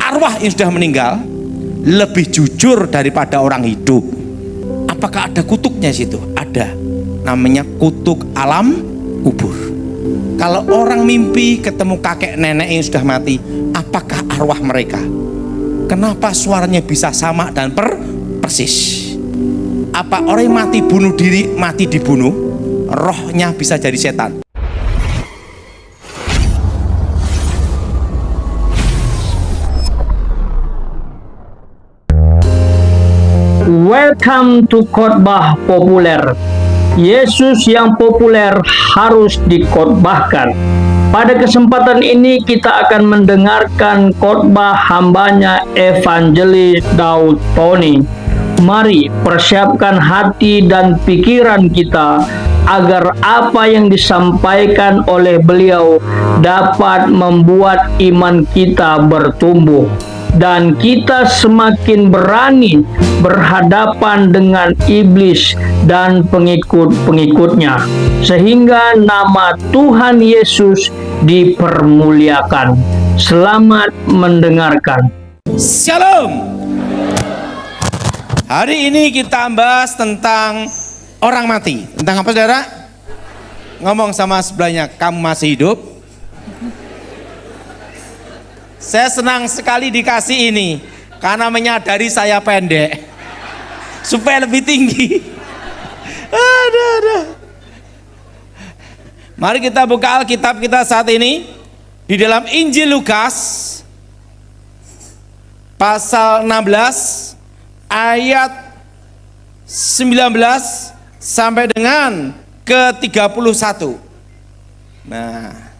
arwah yang sudah meninggal lebih jujur daripada orang hidup. Apakah ada kutuknya situ? Ada. Namanya kutuk alam kubur. Kalau orang mimpi ketemu kakek nenek yang sudah mati, apakah arwah mereka? Kenapa suaranya bisa sama dan persis? Apa orang yang mati bunuh diri, mati dibunuh, rohnya bisa jadi setan? Welcome to khotbah populer. Yesus yang populer harus dikhotbahkan. Pada kesempatan ini kita akan mendengarkan khotbah hambanya Evangelis Daud Tony. Mari persiapkan hati dan pikiran kita agar apa yang disampaikan oleh beliau dapat membuat iman kita bertumbuh dan kita semakin berani berhadapan dengan iblis dan pengikut-pengikutnya, sehingga nama Tuhan Yesus dipermuliakan. Selamat mendengarkan. Shalom. Hari ini kita bahas tentang orang mati. Tentang apa, saudara? Ngomong sama sebelahnya, kamu masih hidup? Saya senang sekali dikasih ini karena menyadari saya pendek supaya lebih tinggi. Mari kita buka Alkitab kita saat ini di dalam Injil Lukas pasal 16 ayat 19 sampai dengan ke-31. Nah,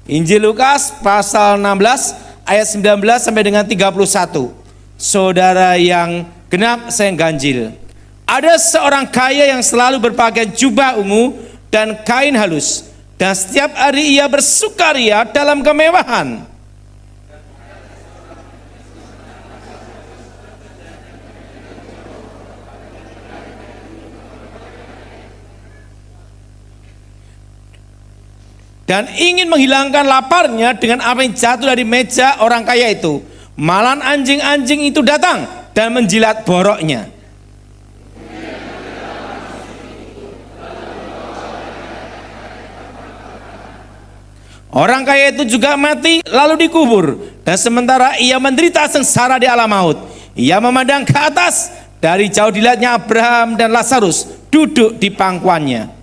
Injil Lukas pasal 16 ayat 19 sampai dengan 31. Saudara yang genap, saya yang ganjil. Ada seorang kaya yang selalu berpakaian jubah ungu dan kain halus, dan setiap hari ia bersukaria dalam kemewahan. Dan ingin menghilangkan laparnya dengan apa yang jatuh dari meja orang kaya itu. Malah anjing-anjing itu datang dan menjilat boroknya. Orang kaya itu juga mati lalu dikubur. Dan sementara ia menderita sengsara di alam maut, ia memandang ke atas. Dari jauh dilihatnya Abraham dan Lazarus duduk di pangkuannya.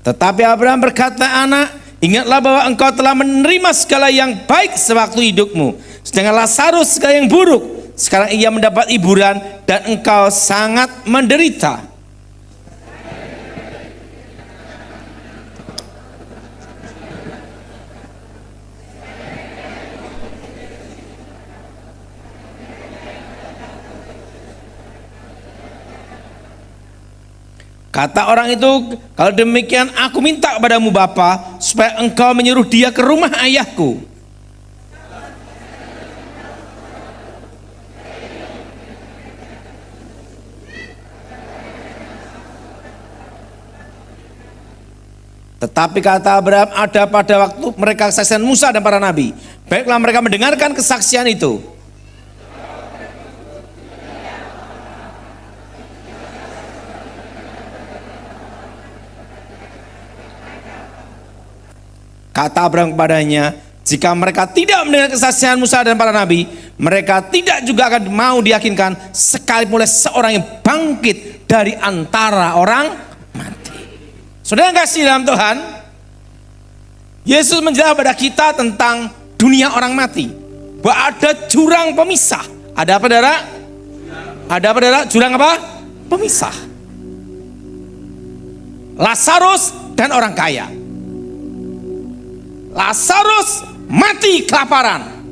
Tetapi Abraham berkata, anak, ingatlah bahwa engkau telah menerima segala yang baik sewaktu hidupmu, sedangkan Lazarus segala yang buruk. Sekarang ia mendapat hiburan dan engkau sangat menderita. Kata orang itu, kalau demikian aku minta kepadamu Bapa, supaya engkau menyuruh dia ke rumah ayahku. Tetapi kata Abraham, ada pada waktu mereka kesaksian Musa dan para nabi. Baiklah mereka mendengarkan kesaksian itu. Kata Abraham kepadanya, jika mereka tidak mendengar kesaksian Musa dan para nabi, mereka tidak juga akan mau diyakinkan sekalipun oleh seorang yang bangkit dari antara orang mati. Saudara yang kasih dalam Tuhan, Yesus menjelaskan kepada kita tentang dunia orang mati, bahwa ada jurang pemisah. Ada apa, saudara? Ada apa, saudara? Jurang apa? Pemisah. Lazarus dan orang kaya. Lazarus mati kelaparan.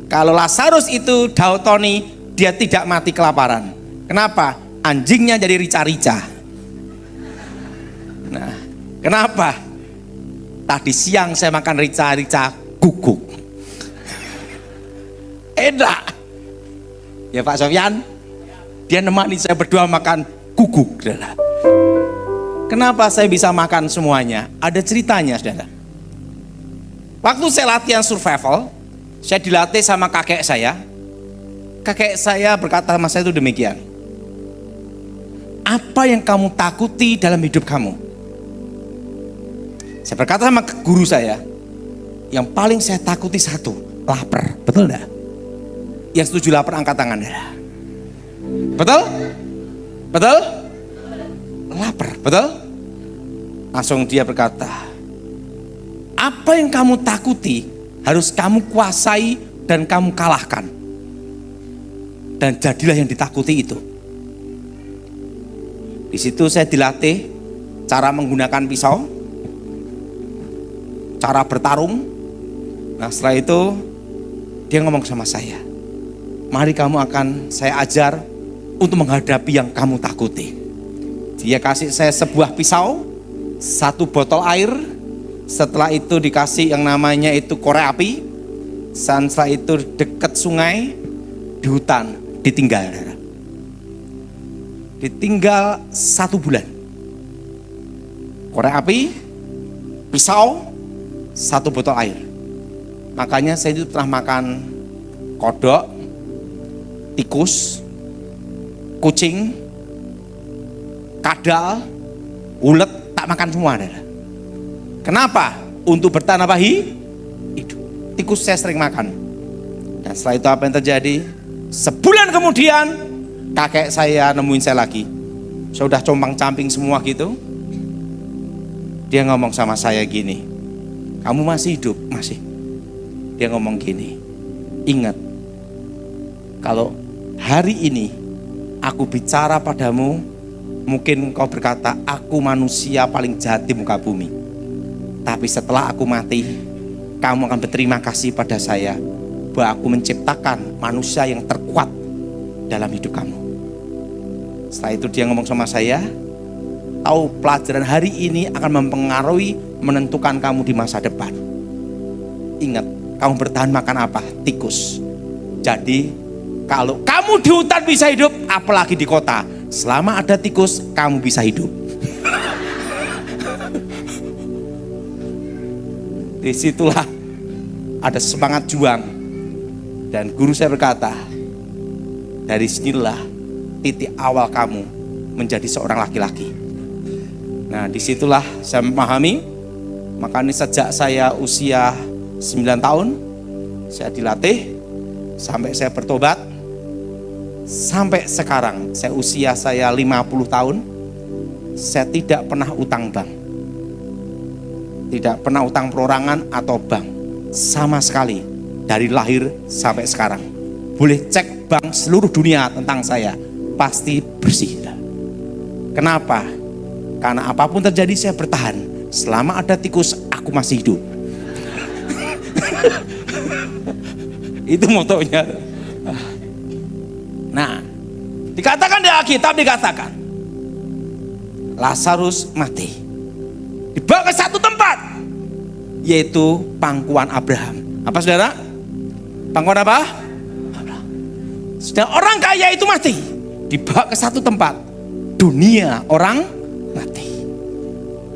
Kalau Lazarus itu Daud Tony, dia tidak mati kelaparan. Kenapa? Anjingnya jadi rica-rica. Nah, kenapa? Tadi siang saya makan rica-rica guguk. enak. Ya Pak Sofyan, dia nemani saya berdua makan guguk, saudara. Kenapa saya bisa makan semuanya? Ada ceritanya, saudara. Waktu saya latihan survival, saya dilatih sama kakek saya. Kakek saya berkata sama saya itu demikian. Apa yang kamu takuti dalam hidup kamu? Saya berkata sama guru saya, yang paling saya takuti satu, lapar. Betul enggak? Yang setuju lapar angkat tangan. Betul? Betul? Lapar, betul? Langsung dia berkata, apa yang kamu takuti harus kamu kuasai dan kamu kalahkan. Dan jadilah yang ditakuti itu. Di situ saya dilatih cara menggunakan pisau, cara bertarung. Nah setelah itu dia ngomong sama saya, mari kamu akan saya ajar untuk menghadapi yang kamu takuti. Dia kasih saya sebuah pisau, satu botol air. Setelah itu dikasih yang namanya itu korek api. Setelah itu dekat sungai, di hutan, ditinggal. Ditinggal 1 bulan. Korek api, pisau, 1 botol air. Makanya saya itu pernah makan kodok, tikus, kucing, kadal, ulet, tak makan semua. Kenapa? Untuk bertahan apa? Hidup. Tikus saya sering makan. Dan setelah itu apa yang terjadi? Sebulan kemudian kakek saya nemuin saya lagi. Saya udah compang-camping semua gitu. Dia ngomong sama saya gini, kamu masih hidup? Masih. Dia ngomong gini, ingat, kalau hari ini aku bicara padamu, mungkin kau berkata, aku manusia paling jahat di muka bumi. Tapi setelah aku mati, kamu akan berterima kasih pada saya bahwa aku menciptakan manusia yang terkuat dalam hidup kamu. Setelah itu dia ngomong sama saya, tahu pelajaran hari ini akan mempengaruhi menentukan kamu di masa depan. Ingat, kamu bertahan makan apa? Tikus. Jadi kalau kamu di hutan bisa hidup, apalagi di kota. Selama ada tikus, kamu bisa hidup. Disitulah ada semangat juang. Dan guru saya berkata, dari sinilah titik awal kamu menjadi seorang laki-laki. Nah disitulah saya memahami. Makanya sejak saya usia 9 tahun, saya dilatih sampai saya bertobat. Sampai sekarang saya usia saya 50 tahun, saya tidak pernah utang bank. Tidak pernah utang perorangan atau bank. Sama sekali dari lahir sampai sekarang. Boleh cek bank seluruh dunia tentang saya, pasti bersih. Kenapa? Karena apapun terjadi saya bertahan. Selama ada tikus, aku masih hidup. Itu motonya. Nah, dikatakan di Alkitab, dikatakan Lazarus mati, dibawa ke satu tempat, yaitu pangkuan Abraham. Apa saudara? Pangkuan apa? Abraham. Sudah orang kaya itu mati, dibawa ke satu tempat, dunia orang mati.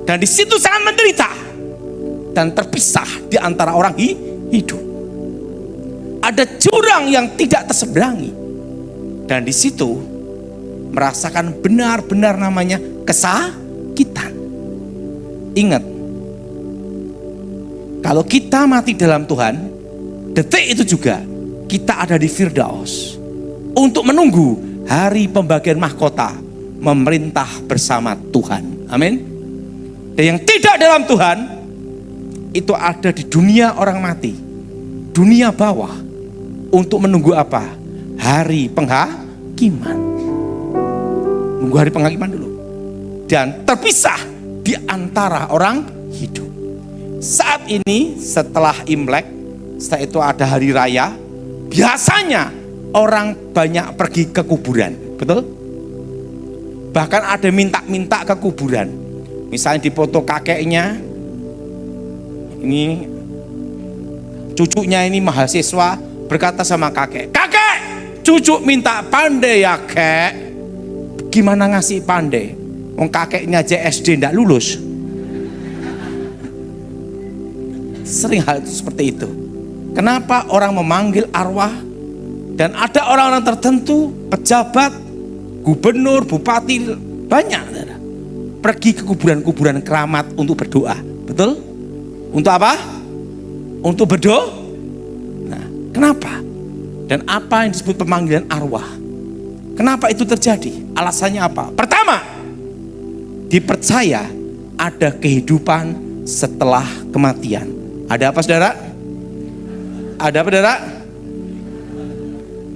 Dan di situ sangat menderita dan terpisah di antara orang hidup. Ada jurang yang tidak terseberangi. Dan di situ merasakan benar-benar namanya kesakitan. Ingat, kalau kita mati dalam Tuhan, detik itu juga kita ada di Firdaus untuk menunggu hari pembagian mahkota memerintah bersama Tuhan. Amin. Dan yang tidak dalam Tuhan itu ada di dunia orang mati, dunia bawah, untuk menunggu apa? Hari penghakiman. Nunggu hari penghakiman dulu. Dan terpisah di antara orang hidup. Saat ini setelah Imlek, setelah itu ada hari raya, biasanya orang banyak pergi ke kuburan. Betul? Bahkan ada minta-minta ke kuburan. Misalnya dipoto kakeknya, ini cucunya ini mahasiswa berkata sama kakek, "Kakek, cucu minta pandai ya kek." Gimana ngasih pandai? Wong kakeknya aja SD ndak lulus. Sering hal itu seperti itu. Kenapa orang memanggil arwah? Dan ada orang-orang tertentu, pejabat, gubernur, bupati, banyak pergi ke kuburan-kuburan keramat untuk berdoa. Betul? Untuk apa? Untuk berdoa. Nah, kenapa? Dan apa yang disebut pemanggilan arwah? Kenapa itu terjadi? Alasannya apa? Pertama, dipercaya ada kehidupan setelah kematian. Ada apa, saudara? Ada apa, saudara?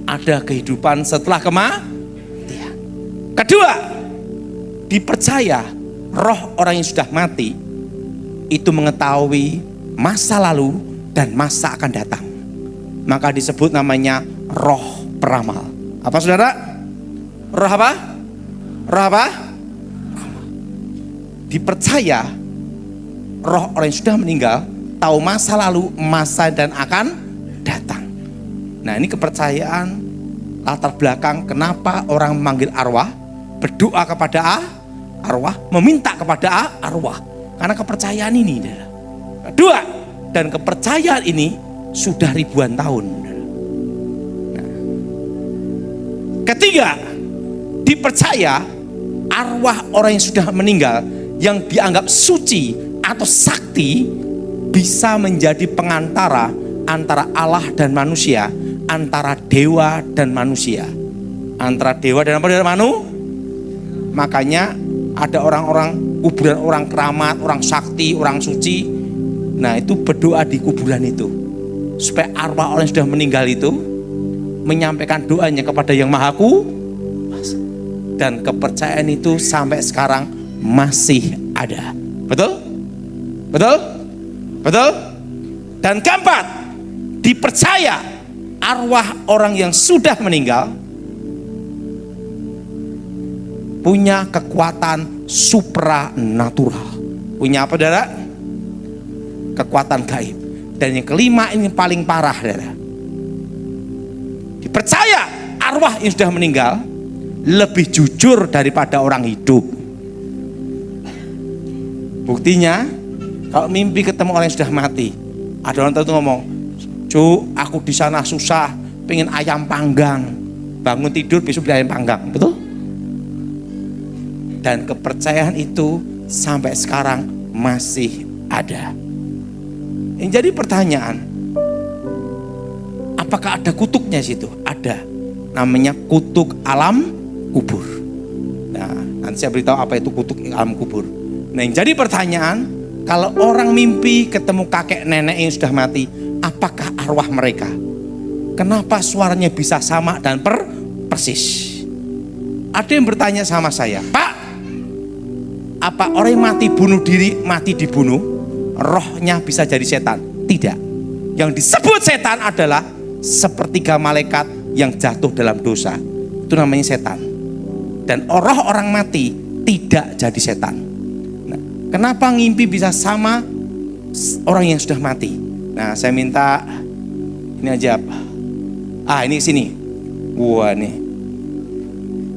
Ada kehidupan setelah kematian. Kedua, dipercaya roh orang yang sudah mati itu mengetahui masa lalu dan masa akan datang. Maka disebut namanya roh peramal. Apa, saudara? Roh apa? Roh apa? Dipercaya roh orang yang sudah meninggal tahu masa lalu, masa dan akan datang. Nah, ini kepercayaan latar belakang kenapa orang memanggil arwah, berdoa kepada arwah, meminta kepada arwah. Karena kepercayaan ini. Kedua, dan kepercayaan ini sudah ribuan tahun. Nah, ketiga, dipercaya arwah orang yang sudah meninggal yang dianggap suci atau sakti bisa menjadi pengantara antara Allah dan manusia, antara dewa dan manusia, antara dewa dan apa, dan makanya ada orang-orang kuburan orang keramat, orang sakti, orang suci. Nah, itu berdoa di kuburan itu supaya arwah orang yang sudah meninggal itu menyampaikan doanya kepada Yang Maha Kuasa. Dan kepercayaan itu sampai sekarang masih ada. Betul? Betul? Betul? Dan keempat, dipercaya arwah orang yang sudah meninggal punya kekuatan supranatural. Punya apa, saudara? Kekuatan gaib. Dan yang kelima ini paling parah, saudara. Dipercaya arwah yang sudah meninggal lebih jujur daripada orang hidup. Buktinya, kalau mimpi ketemu orang yang sudah mati, ada orang tertentu ngomong, "Cuk, aku di sana susah, pengen ayam panggang." Bangun tidur besok beli ayam panggang, betul? Dan kepercayaan itu sampai sekarang masih ada. Yang jadi pertanyaan, apakah ada kutuknya situ? Ada. Namanya kutuk alam kubur. Nah, nanti saya beritahu apa itu kutuk alam kubur. Nah, yang jadi pertanyaan, kalau orang mimpi ketemu kakek nenek yang sudah mati, apakah arwah mereka? Kenapa suaranya bisa sama dan persis? Ada yang bertanya sama saya, "Pak, apa orang yang mati bunuh diri, mati dibunuh, rohnya bisa jadi setan?" Tidak. Yang disebut setan adalah sepertiga malaikat yang jatuh dalam dosa. Itu namanya setan. Dan roh orang mati tidak jadi setan. Nah, kenapa ngimpi bisa sama orang yang sudah mati? Nah, saya minta ini aja. Ini sini. Wah, nih.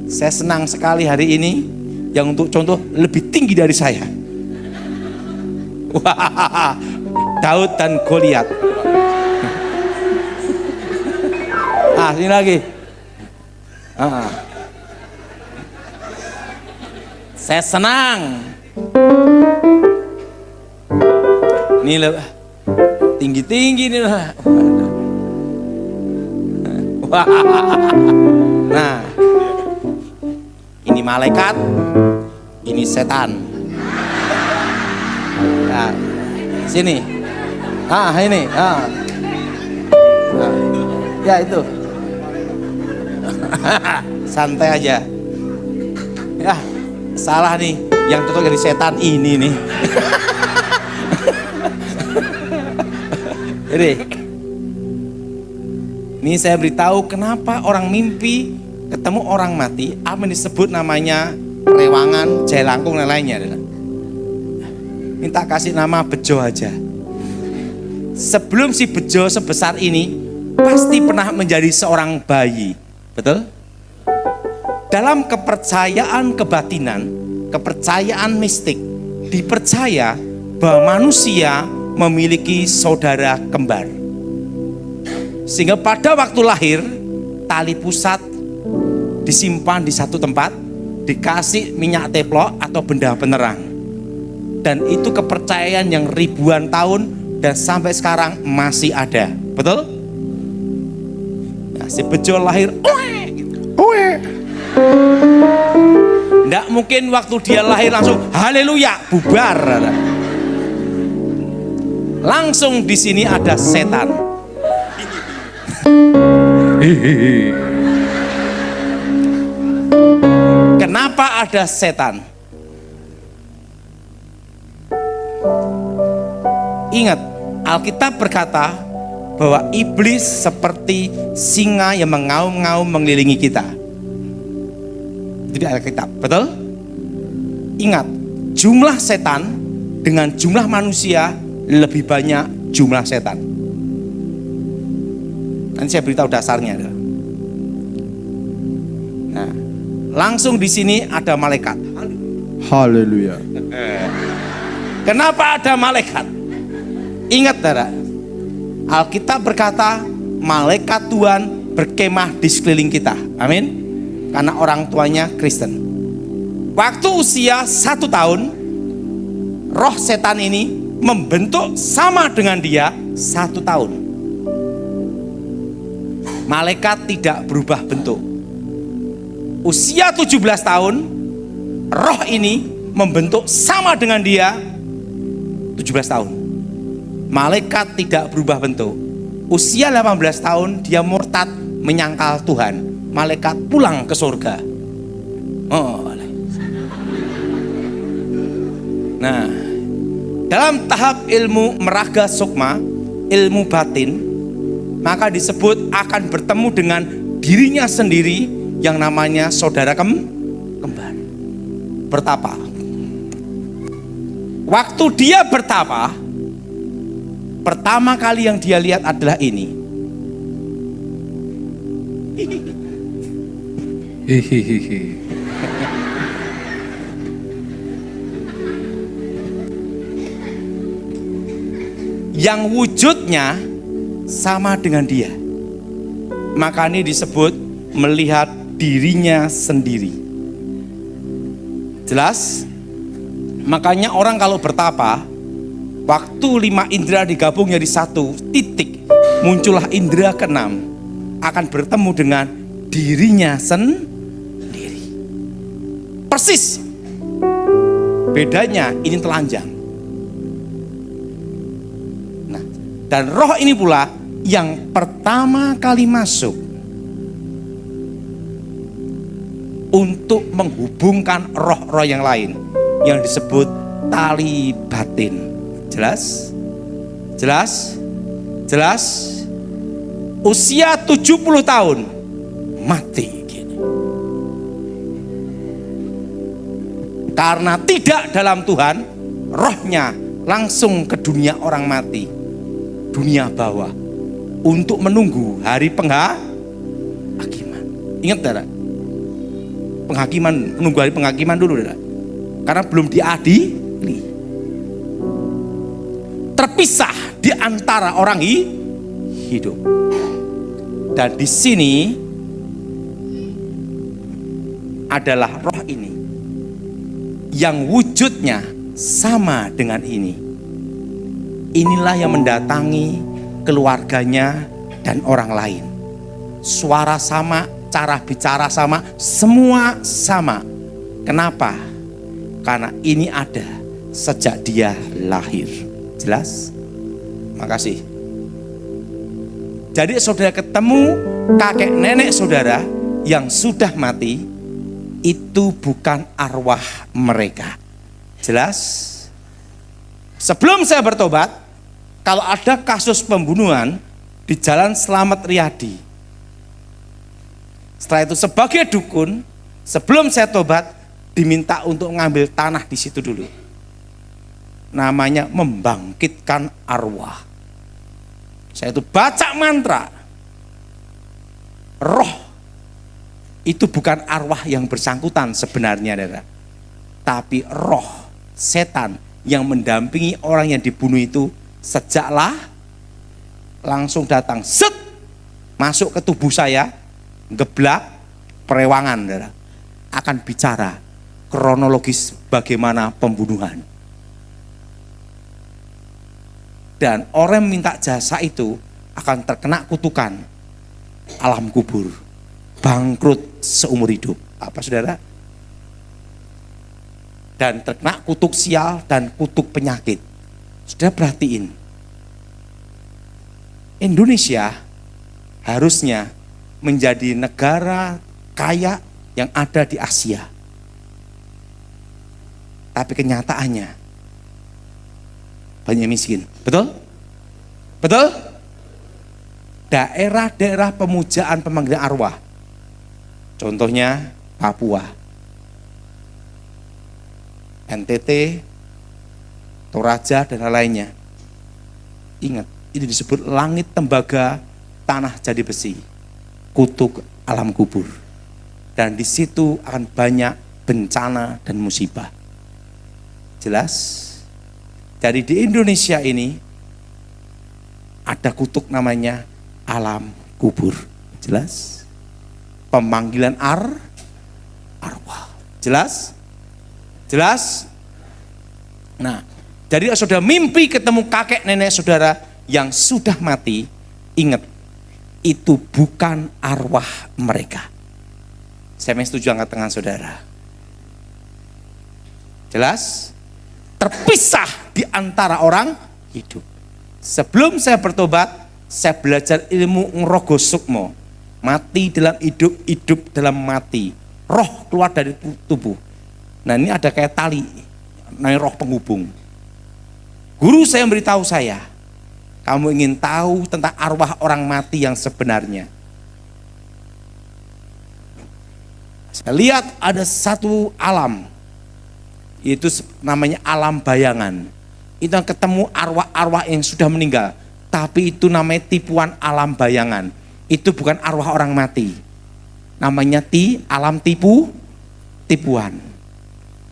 Saya senang sekali hari ini yang untuk contoh lebih tinggi dari saya. Wah, Daud dan Goliat. Ini lagi. Saya senang. Ini tinggi-tinggi nih lah. Nah, ini malaikat, ini setan. Nah, sini. Ini. Ya itu. Santai aja. Ya, salah nih. Yang cocok dari setan ini nih. Jadi, ini saya beritahu kenapa orang mimpi ketemu orang mati, apa yang disebut namanya rewangan, jelangkung dan lainnya. Minta kasih nama bejo aja. Sebelum si bejo sebesar ini pasti pernah menjadi seorang bayi. Betul? Dalam kepercayaan kebatinan, kepercayaan mistik, dipercaya bahwa manusia memiliki saudara kembar. Sehingga pada waktu lahir, tali pusat disimpan di satu tempat, dikasih minyak teplok atau benda penerang. Dan itu kepercayaan yang ribuan tahun dan sampai sekarang masih ada. Betul? Nah, si bejo lahir, nggak mungkin waktu dia lahir langsung haleluya, bubar. Langsung di sini ada setan. Kenapa ada setan? Ingat, Alkitab berkata bahwa iblis seperti singa yang mengaum-ngaum mengelilingi kita. Itu di Alkitab, betul? Ingat, jumlah setan dengan jumlah manusia lebih banyak jumlah setan. Nanti saya beritahu dasarnya. Nah, langsung di sini ada malaikat. Haleluya. Kenapa ada malaikat? Ingat, saudara, Alkitab berkata malaikat Tuhan berkemah di sekeliling kita. Amin. Karena orang tuanya Kristen. Waktu usia 1 tahun, roh setan ini membentuk sama dengan dia 1 tahun. Malaikat tidak berubah bentuk. Usia 17 tahun, roh ini membentuk sama dengan dia 17 tahun. Malaikat tidak berubah bentuk. Usia 18 tahun dia murtad menyangkal Tuhan. Malaikat pulang ke surga. Nah, dalam tahap ilmu meraga sukma, ilmu batin, maka disebut akan bertemu dengan dirinya sendiri yang namanya saudara kembar. Bertapa. Waktu dia bertapa, pertama kali yang dia lihat adalah ini. Yang wujudnya sama dengan dia. Maka ini disebut melihat dirinya sendiri. Jelas? Makanya orang kalau bertapa, waktu 5 indera digabung jadi 1 titik, muncullah indera ke-6, akan bertemu dengan dirinya sendiri. Persis. Bedanya ini telanjang. Nah, dan roh ini pula yang pertama kali masuk untuk menghubungkan roh-roh yang lain yang disebut tali batin. Jelas? Jelas? Jelas? Usia 70 tahun mati gini. Karena tidak dalam Tuhan, rohnya langsung ke dunia orang mati, dunia bawah, untuk menunggu hari penghakiman. Ingat, saudara? Penghakiman, menunggu hari penghakiman dulu, saudara. Karena belum diadili. Terpisah di antara orang hidup. Dan di sini adalah roh ini yang wujudnya sama dengan ini. Inilah yang mendatangi keluarganya dan orang lain. Suara sama, cara bicara sama, semua sama. Kenapa? Karena ini ada sejak dia lahir. Jelas? Makasih. Jadi saudara ketemu kakek nenek saudara yang sudah mati, itu bukan arwah mereka. Jelas? Sebelum saya bertobat, kalau ada kasus pembunuhan di Jalan Slamet Riyadi, setelah itu sebagai dukun, sebelum saya tobat, diminta untuk ngambil tanah di situ dulu. Namanya membangkitkan arwah. Saya itu baca mantra, roh itu bukan arwah yang bersangkutan sebenarnya, saudara. Tapi roh setan yang mendampingi orang yang dibunuh itu sejaklah langsung datang, set, masuk ke tubuh saya, geblak, perewangan, saudara. Akan bicara kronologis bagaimana pembunuhan. Dan orang yang minta jasa itu akan terkena kutukan alam kubur, bangkrut seumur hidup. Apa saudara? Dan terkena kutuk sial dan kutuk penyakit. Sudah perhatiin, Indonesia harusnya menjadi negara kaya yang ada di Asia. Tapi kenyataannya banyak miskin. Betul? Betul? Daerah-daerah pemujaan pemanggilan arwah, contohnya Papua, NTT, Toraja dan lainnya. Ingat, ini disebut langit tembaga, tanah jadi besi, kutuk alam kubur. Dan di situ akan banyak bencana dan musibah. Jelas? Jadi di Indonesia ini ada kutuk namanya alam kubur. Jelas? Pemanggilan arwah. Jelas? Jelas? Nah, jadi saudara mimpi ketemu kakek nenek saudara yang sudah mati, ingat, itu bukan arwah mereka. Saya setuju angkat tangan saudara. Jelas? Terpisah di antara orang hidup. Sebelum saya bertobat, saya belajar ilmu ngrogo sukmo. Mati dalam hidup, hidup dalam mati. Roh keluar dari tubuh. Nah, ini ada kayak tali, namanya roh penghubung. Guru saya memberitahu saya, kamu ingin tahu tentang arwah orang mati yang sebenarnya. Saya lihat ada satu alam, itu namanya alam bayangan. Itu yang ketemu arwah-arwah yang sudah meninggal, tapi itu namanya tipuan alam bayangan. Itu bukan arwah orang mati, namanya alam tipuan.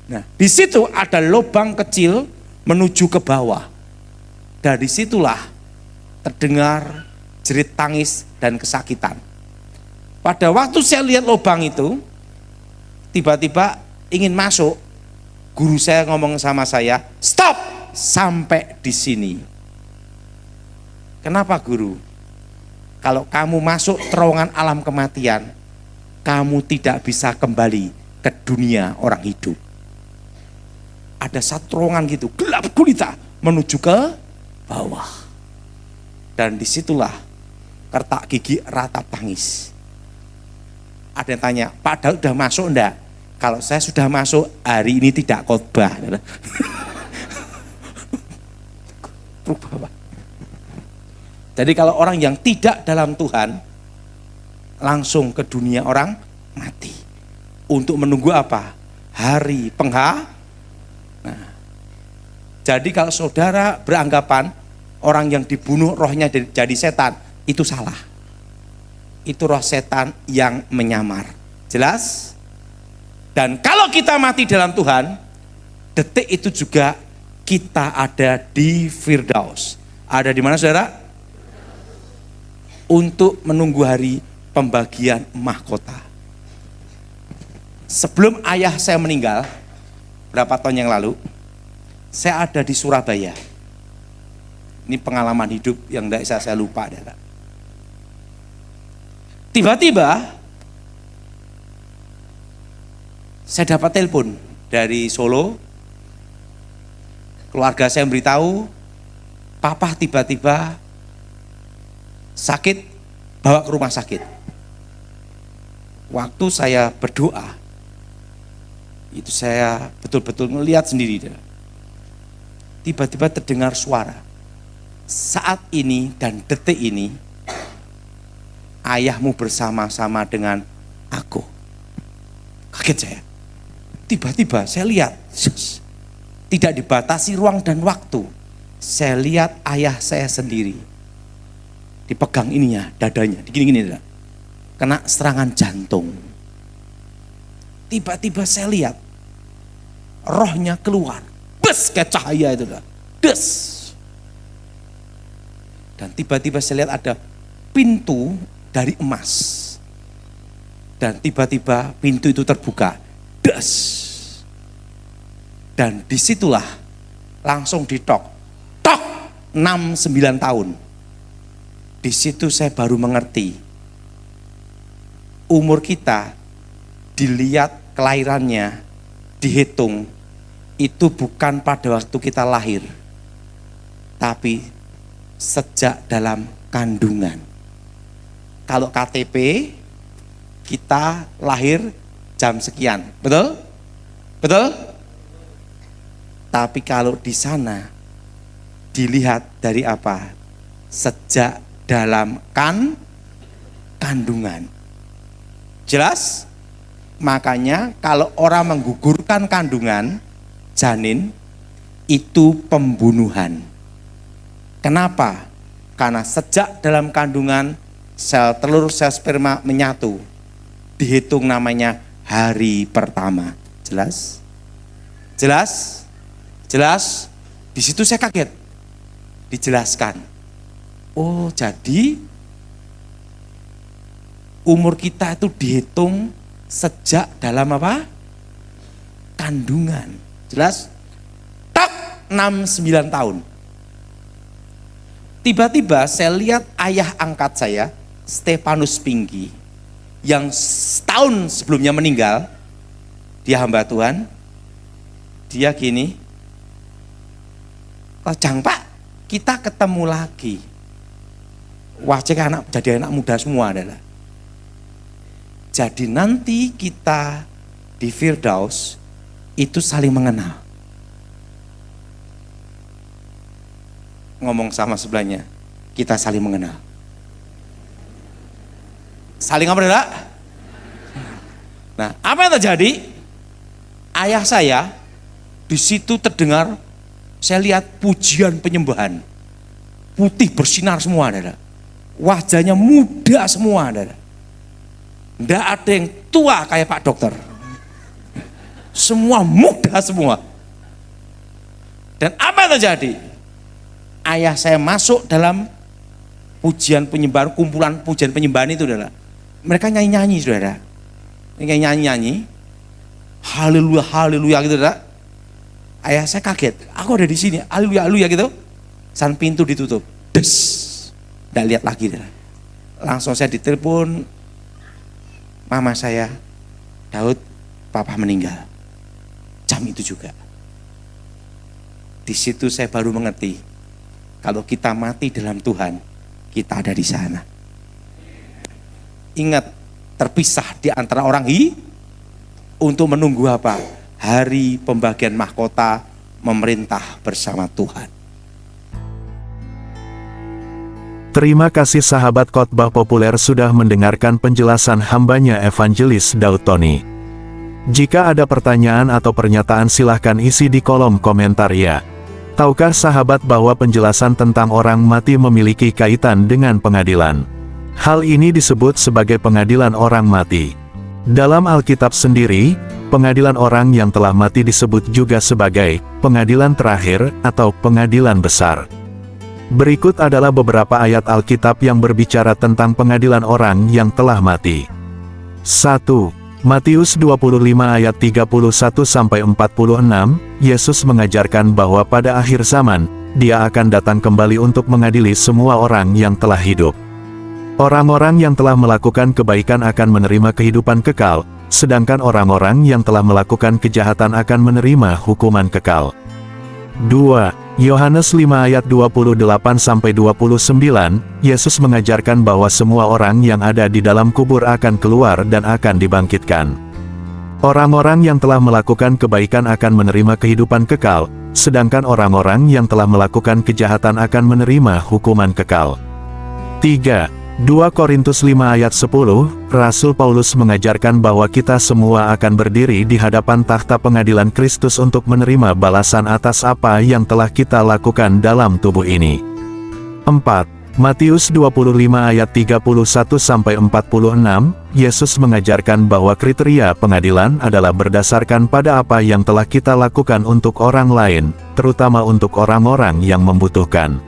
Nah, di situ ada lubang kecil menuju ke bawah. Dari situlah terdengar jerit tangis dan kesakitan. Pada waktu saya lihat lubang itu, tiba-tiba ingin masuk, guru saya ngomong sama saya, stop, sampai di sini. Kenapa guru? Kalau kamu masuk terowongan alam kematian, kamu tidak bisa kembali ke dunia orang hidup. Ada satu terowongan gitu, gelap gulita, menuju ke bawah. Dan disitulah kertak gigi ratap tangis. Ada yang tanya, Pak Daud sudah masuk enggak? Kalau saya sudah masuk, hari ini tidak khotbah. Jadi kalau orang yang tidak dalam Tuhan, langsung ke dunia orang mati. Untuk menunggu apa? Hari Nah, jadi kalau saudara beranggapan orang yang dibunuh rohnya jadi setan, itu salah. Itu roh setan yang menyamar. Jelas? Dan kalau kita mati dalam Tuhan, detik itu juga kita ada di Firdaus. Ada di mana saudara? Untuk menunggu hari pembagian mahkota. Sebelum ayah saya meninggal, berapa tahun yang lalu, saya ada di Surabaya. Ini pengalaman hidup yang tidak bisa saya lupa. Tiba-tiba saya dapat telepon dari Solo. Keluarga saya memberitahu, papa tiba-tiba sakit, bawa ke rumah sakit. Waktu saya berdoa, itu saya betul-betul melihat sendiri. Tiba-tiba terdengar suara, saat ini dan detik ini, ayahmu bersama-sama dengan aku. Kaget saya. Tiba-tiba saya lihat, tidak dibatasi ruang dan waktu. Saya lihat ayah saya sendiri. Dipegang ininya, dadanya, gini-gini. kena serangan jantung. Tiba-tiba saya lihat rohnya keluar, bes kayak cahaya itu dah, des. Dan tiba-tiba saya lihat ada pintu dari emas. Dan tiba-tiba pintu itu terbuka, des. Dan disitulah langsung ditok, tok, 6-9 tahun. Di situ saya baru mengerti, umur kita dilihat kelahirannya, dihitung, itu bukan pada waktu kita lahir, tapi sejak dalam kandungan. Kalau KTP, kita lahir jam sekian, betul? Betul? Tapi kalau di sana, dilihat dari apa? Sejak dalam kandungan. Jelas? Makanya kalau orang menggugurkan kandungan janin, itu pembunuhan. Kenapa? Karena sejak dalam kandungan sel telur, sel sperma menyatu, dihitung namanya hari pertama. Jelas? Jelas? Jelas? Di situ saya kaget. Dijelaskan. Oh, jadi umur kita itu dihitung sejak dalam apa? Kandungan. Jelas? Tak 6-9 tahun. Tiba-tiba saya lihat ayah angkat saya, Stefanus Pinggi, yang setahun sebelumnya meninggal, dia hamba Tuhan, dia gini, Jang Pak, kita ketemu lagi. Wah, cek anak, jadi anak muda semua adalah. Jadi nanti kita di Firdaus itu saling mengenal. Ngomong sama sebelahnya, kita saling mengenal. Saling apa enggak? Nah, apa yang terjadi? Ayah saya di situ terdengar, saya lihat pujian penyembahan. Putih bersinar semua, adalah. Wajahnya muda semua, adalah. Enggak ada yang tua kayak Pak Dokter. Semua muda semua. Dan apa yang terjadi? Ayah saya masuk dalam pujian penyembahan, kumpulan pujian penyembahan itu, adalah. Mereka nyanyi-nyanyi, saudara. Mereka nyanyi-nyanyi. Haleluya, haleluya gitu, saudara. Ayah saya kaget, aku ada di sini, haleluya, haleluya gitu. San pintu ditutup, des. Nggak lihat lagi, saudara. Langsung saya ditelepon, mama saya, Daud, papa meninggal. Jam itu juga. Di situ saya baru mengerti, kalau kita mati dalam Tuhan, kita ada di sana. Ingat, terpisah di antara orang untuk menunggu apa? Hari pembagian mahkota, memerintah bersama Tuhan. Terima kasih sahabat Khotbah Populer sudah mendengarkan penjelasan hambanya Evangelis Daud Tony. Jika ada pertanyaan atau pernyataan silahkan isi di kolom komentar ya. Tahukah sahabat bahwa penjelasan tentang orang mati memiliki kaitan dengan pengadilan? Hal ini disebut sebagai pengadilan orang mati. Dalam Alkitab sendiri, pengadilan orang yang telah mati disebut juga sebagai pengadilan terakhir atau pengadilan besar. Berikut adalah beberapa ayat Alkitab yang berbicara tentang pengadilan orang yang telah mati. 1. Matius 25 ayat 31-46, Yesus mengajarkan bahwa pada akhir zaman, Dia akan datang kembali untuk mengadili semua orang yang telah hidup. Orang-orang yang telah melakukan kebaikan akan menerima kehidupan kekal, sedangkan orang-orang yang telah melakukan kejahatan akan menerima hukuman kekal. 2. Yohanes 5 ayat 28-29, Yesus mengajarkan bahwa semua orang yang ada di dalam kubur akan keluar dan akan dibangkitkan. Orang-orang yang telah melakukan kebaikan akan menerima kehidupan kekal, sedangkan orang-orang yang telah melakukan kejahatan akan menerima hukuman kekal. 3. 2 Korintus 5 ayat 10, Rasul Paulus mengajarkan bahwa kita semua akan berdiri di hadapan takhta pengadilan Kristus untuk menerima balasan atas apa yang telah kita lakukan dalam tubuh ini. 4. Matius 25 ayat 31-46, Yesus mengajarkan bahwa kriteria pengadilan adalah berdasarkan pada apa yang telah kita lakukan untuk orang lain, terutama untuk orang-orang yang membutuhkan.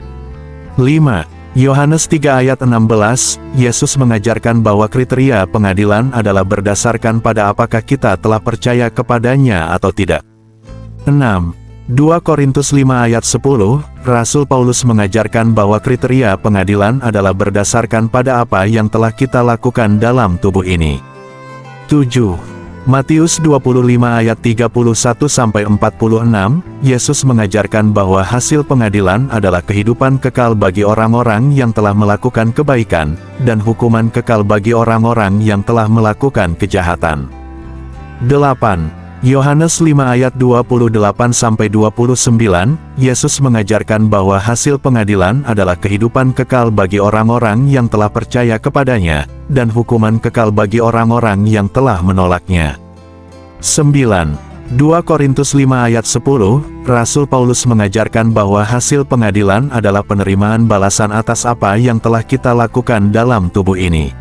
5. Yohanes 3 ayat 16, Yesus mengajarkan bahwa kriteria pengadilan adalah berdasarkan pada apakah kita telah percaya kepadanya atau tidak. 6. 2 Korintus 5 ayat 10, Rasul Paulus mengajarkan bahwa kriteria pengadilan adalah berdasarkan pada apa yang telah kita lakukan dalam tubuh ini. 7. Matius 25 ayat 31-46, Yesus mengajarkan bahwa hasil pengadilan adalah kehidupan kekal bagi orang-orang yang telah melakukan kebaikan, dan hukuman kekal bagi orang-orang yang telah melakukan kejahatan. 8. Yohanes 5 ayat 28-29, Yesus mengajarkan bahwa hasil pengadilan adalah kehidupan kekal bagi orang-orang yang telah percaya kepadanya, dan hukuman kekal bagi orang-orang yang telah menolaknya. 9. 2 Korintus 5 ayat 10, Rasul Paulus mengajarkan bahwa hasil pengadilan adalah penerimaan balasan atas apa yang telah kita lakukan dalam tubuh ini.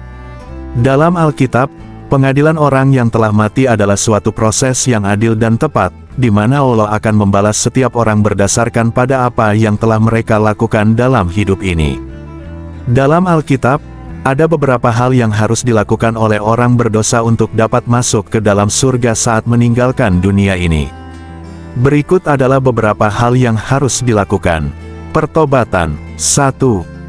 Dalam Alkitab, pengadilan orang yang telah mati adalah suatu proses yang adil dan tepat, di mana Allah akan membalas setiap orang berdasarkan pada apa yang telah mereka lakukan dalam hidup ini. Dalam Alkitab, ada beberapa hal yang harus dilakukan oleh orang berdosa untuk dapat masuk ke dalam surga saat meninggalkan dunia ini. Berikut adalah beberapa hal yang harus dilakukan. Pertobatan. 1.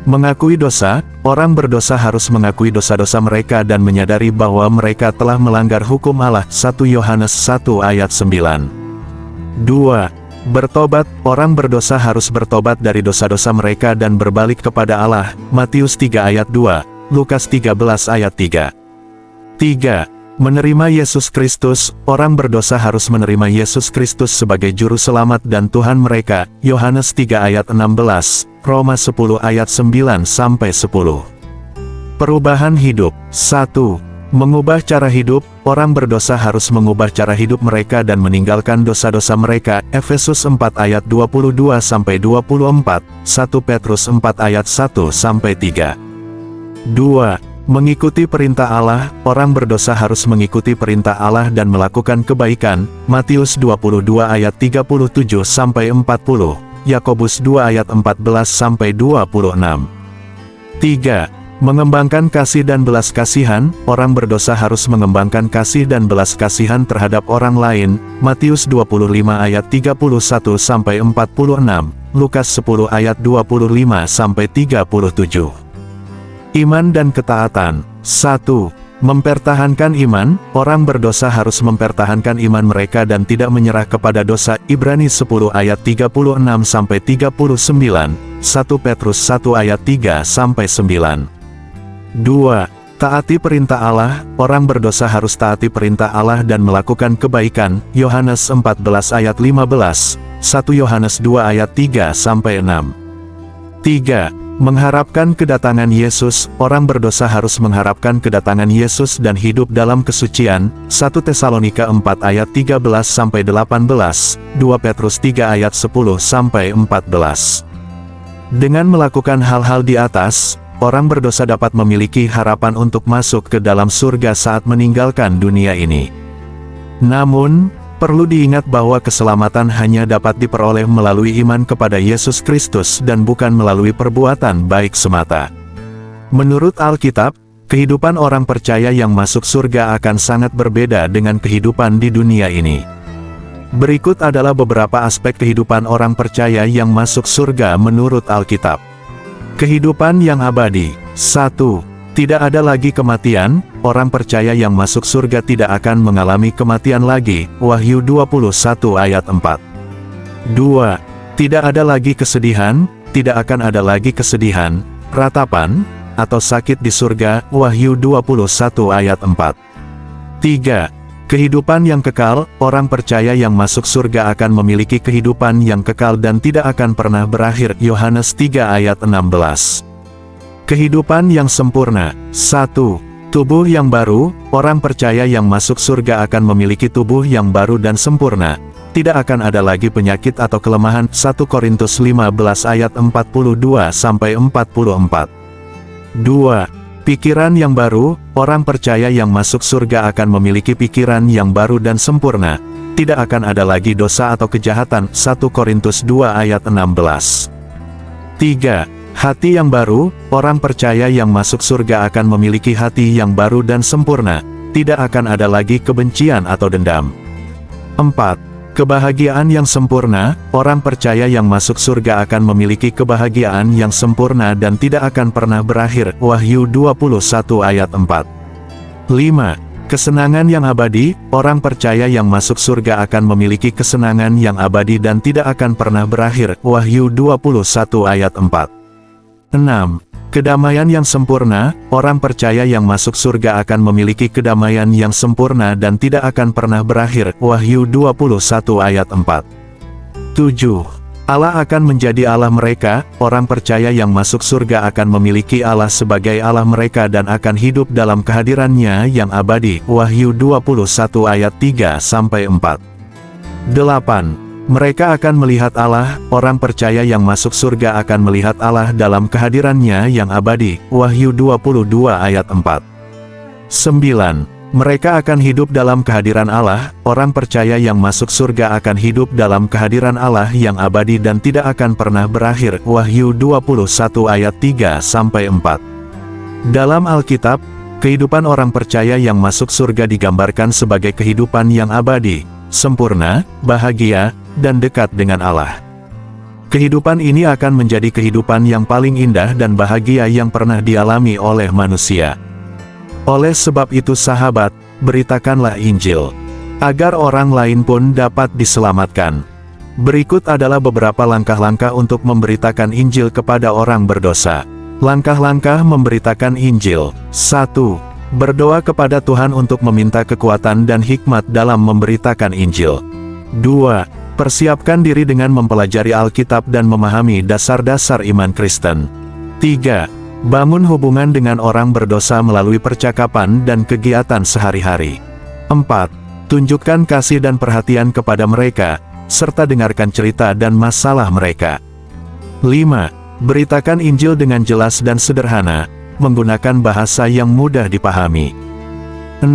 Mengakui dosa. Orang berdosa harus mengakui dosa-dosa mereka dan menyadari bahwa mereka telah melanggar hukum Allah. 1 Yohanes 1 ayat 9. 2. Bertobat. Orang berdosa harus bertobat dari dosa-dosa mereka dan berbalik kepada Allah. Matius 3 ayat 2. Lukas 13 ayat 3. 3. Menerima Yesus Kristus. Orang berdosa harus menerima Yesus Kristus sebagai juru selamat dan Tuhan mereka. Yohanes 3 ayat 16, Roma 10 ayat 9-10. Perubahan hidup. 1. Mengubah cara hidup. Orang berdosa harus mengubah cara hidup mereka dan meninggalkan dosa-dosa mereka. Efesus 4 ayat 22-24, 1 Petrus 4 ayat 1-3. 2. Mengikuti perintah Allah. Orang berdosa harus mengikuti perintah Allah dan melakukan kebaikan. Matius 22 ayat 37-40, Yakobus 2 ayat 14-26. 3. Mengembangkan kasih dan belas kasihan. Orang berdosa harus mengembangkan kasih dan belas kasihan terhadap orang lain. Matius 25 ayat 31-46, Lukas 10 ayat 25-37. Iman dan ketaatan. 1. Mempertahankan iman. Orang berdosa harus mempertahankan iman mereka dan tidak menyerah kepada dosa. Ibrani 10 ayat 36-39, 1 Petrus 1 ayat 3-9. 2. Taati perintah Allah. Orang berdosa harus taati perintah Allah dan melakukan kebaikan. Yohanes 14 ayat 15, 1 Yohanes 2 ayat 3-6. 3. Mengharapkan kedatangan Yesus. Orang berdosa harus mengharapkan kedatangan Yesus dan hidup dalam kesucian. 1 Tesalonika 4 ayat 13-18, 2 Petrus 3 ayat 10-14. Dengan melakukan hal-hal di atas, orang berdosa dapat memiliki harapan untuk masuk ke dalam surga saat meninggalkan dunia ini. Namun, perlu diingat bahwa keselamatan hanya dapat diperoleh melalui iman kepada Yesus Kristus dan bukan melalui perbuatan baik semata. Menurut Alkitab, kehidupan orang percaya yang masuk surga akan sangat berbeda dengan kehidupan di dunia ini. Berikut adalah beberapa aspek kehidupan orang percaya yang masuk surga menurut Alkitab. Kehidupan yang abadi. 1. Tidak ada lagi kematian. Orang percaya yang masuk surga tidak akan mengalami kematian lagi. Wahyu 21 ayat 4. 2. Tidak ada lagi kesedihan. Tidak akan ada lagi kesedihan, ratapan, atau sakit di surga. Wahyu 21 ayat 4. 3. Kehidupan yang kekal. Orang percaya yang masuk surga akan memiliki kehidupan yang kekal dan tidak akan pernah berakhir. Yohanes 3 ayat 16. Kehidupan yang sempurna. 1. Tubuh yang baru. Orang percaya yang masuk surga akan memiliki tubuh yang baru dan sempurna. tidak akan ada lagi penyakit atau kelemahan. 1 Korintus 15 ayat 42-44. 2. Pikiran yang baru, orang percaya yang masuk surga akan memiliki pikiran yang baru dan sempurna. Tidak akan ada lagi dosa atau kejahatan. 1 Korintus 2 ayat 16. 3. Hati yang baru, orang percaya yang masuk surga akan memiliki hati yang baru dan sempurna. Tidak akan ada lagi kebencian atau dendam. 4. Kebahagiaan yang sempurna, orang percaya yang masuk surga akan memiliki kebahagiaan yang sempurna dan tidak akan pernah berakhir. Wahyu 21 ayat 4. 5. Kesenangan yang abadi, orang percaya yang masuk surga akan memiliki kesenangan yang abadi dan tidak akan pernah berakhir. Wahyu 21 ayat 4. 6. Kedamaian yang sempurna, orang percaya yang masuk surga akan memiliki kedamaian yang sempurna dan tidak akan pernah berakhir. Wahyu 21 ayat 4. 7. Allah akan menjadi Allah mereka, orang percaya yang masuk surga akan memiliki Allah sebagai Allah mereka dan akan hidup dalam kehadirannya yang abadi. Wahyu 21 ayat 3-4. 8. Mereka akan melihat Allah, orang percaya yang masuk surga akan melihat Allah dalam kehadirannya yang abadi. Wahyu 22 ayat 4. 9. Mereka akan hidup dalam kehadiran Allah, orang percaya yang masuk surga akan hidup dalam kehadiran Allah yang abadi dan tidak akan pernah berakhir. Wahyu 21 ayat 3-4. Dalam Alkitab, kehidupan orang percaya yang masuk surga digambarkan sebagai kehidupan yang abadi, sempurna, bahagia, dan dekat dengan Allah. Kehidupan ini akan menjadi kehidupan yang paling indah dan bahagia yang pernah dialami oleh manusia. Oleh sebab itu sahabat, beritakanlah Injil, agar orang lain pun dapat diselamatkan. Berikut adalah beberapa langkah-langkah untuk memberitakan Injil kepada orang berdosa. Langkah-langkah memberitakan Injil. 1. Berdoa kepada Tuhan untuk meminta kekuatan dan hikmat dalam memberitakan Injil. 2. Persiapkan diri dengan mempelajari Alkitab dan memahami dasar-dasar iman Kristen. 3. Bangun hubungan dengan orang berdosa melalui percakapan dan kegiatan sehari-hari. 4. Tunjukkan kasih dan perhatian kepada mereka, serta dengarkan cerita dan masalah mereka. 5. Beritakan Injil dengan jelas dan sederhana, menggunakan bahasa yang mudah dipahami. 6.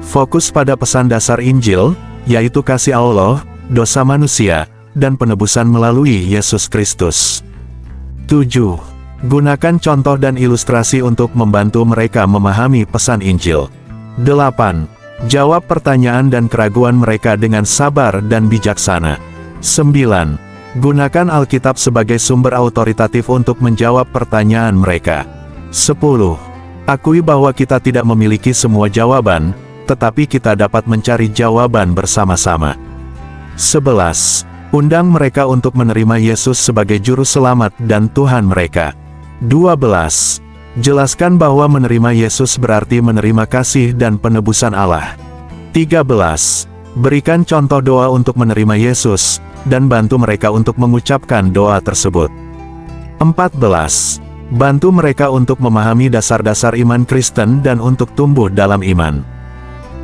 Fokus pada pesan dasar Injil, yaitu kasih Allah, dosa manusia, dan penebusan melalui Yesus Kristus. 7. Gunakan contoh dan ilustrasi untuk membantu mereka memahami pesan Injil. 8. Jawab pertanyaan dan keraguan mereka dengan sabar dan bijaksana. 9. Gunakan Alkitab sebagai sumber autoritatif untuk menjawab pertanyaan mereka. 10. Akui bahwa kita tidak memiliki semua jawaban, tetapi kita dapat mencari jawaban bersama-sama. 11. Undang mereka untuk menerima Yesus sebagai Juru Selamat dan Tuhan mereka. 12. Jelaskan bahwa menerima Yesus berarti menerima kasih dan penebusan Allah. 13. Berikan contoh doa untuk menerima Yesus, dan bantu mereka untuk mengucapkan doa tersebut. 14. Bantu mereka untuk memahami dasar-dasar iman Kristen dan untuk tumbuh dalam iman.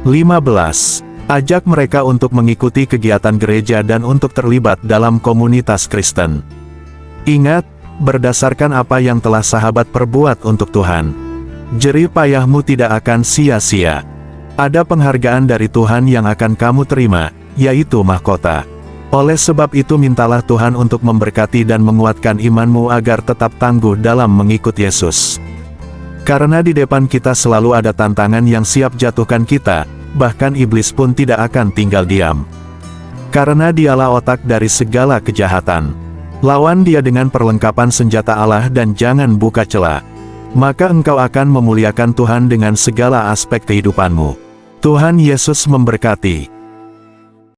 15. Ajak mereka untuk mengikuti kegiatan gereja dan untuk terlibat dalam komunitas Kristen. Ingat, berdasarkan apa yang telah sahabat perbuat untuk Tuhan, jerih payahmu tidak akan sia-sia. Ada penghargaan dari Tuhan yang akan kamu terima, yaitu mahkota. Oleh sebab itu mintalah Tuhan untuk memberkati dan menguatkan imanmu agar tetap tangguh dalam mengikut Yesus. Karena di depan kita selalu ada tantangan yang siap jatuhkan kita, bahkan iblis pun tidak akan tinggal diam. Karena dialah otak dari segala kejahatan. Lawan dia dengan perlengkapan senjata Allah dan jangan buka celah. Maka engkau akan memuliakan Tuhan dengan segala aspek kehidupanmu. Tuhan Yesus memberkati.